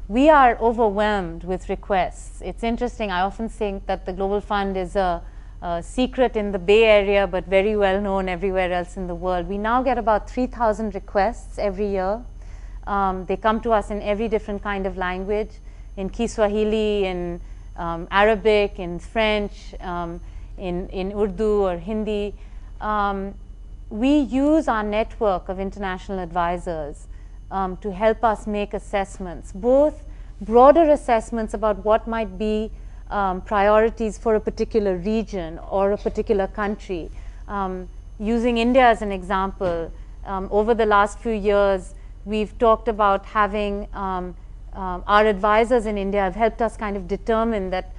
We are overwhelmed with requests. It's interesting, I often think that the Global Fund is a secret in the Bay Area, but very well known everywhere else in the world. We now get about 3,000 requests every year. They come to us in every different kind of language, in Kiswahili, in Arabic, in French, in Urdu or Hindi. We use our network of international advisors to help us make assessments, both broader assessments about what might be priorities for a particular region or a particular country. Using India as an example, over the last few years, we've talked about having our advisors in India have helped us kind of determine that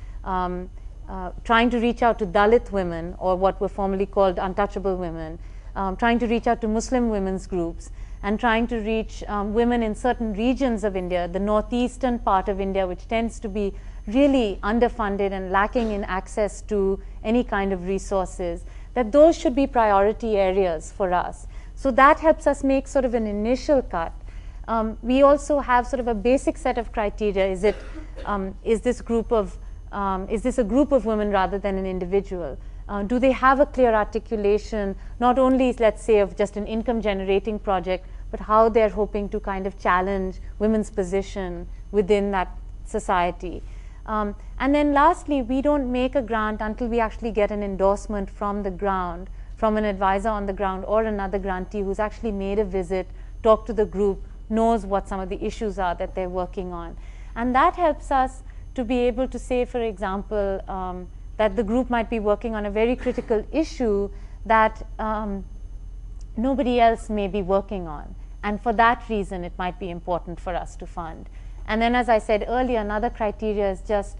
trying to reach out to Dalit women, or what were formerly called untouchable women, trying to reach out to Muslim women's groups, and trying to reach women in certain regions of India, the northeastern part of India, which tends to be really underfunded and lacking in access to any kind of resources, that those should be priority areas for us. So that helps us make sort of an initial cut. We also have sort of a basic set of criteria. Is this a group of women rather than an individual? Do they have a clear articulation, not only, let's say, of just an income generating project, but how they're hoping to kind of challenge women's position within that society? And then lastly, we don't make a grant until we actually get an endorsement from the ground, from an advisor on the ground or another grantee who's actually made a visit, talked to the group, knows what some of the issues are that they're working on. And that helps us to be able to say, for example, that the group might be working on a very critical issue that nobody else may be working on. And for that reason, it might be important for us to fund. And then, as I said earlier, another criteria is just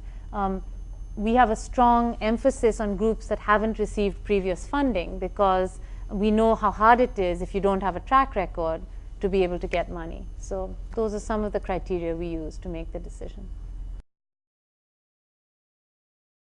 we have a strong emphasis on groups that haven't received previous funding, because we know how hard it is if you don't have a track record to be able to get money. So those are some of the criteria we use to make the decision.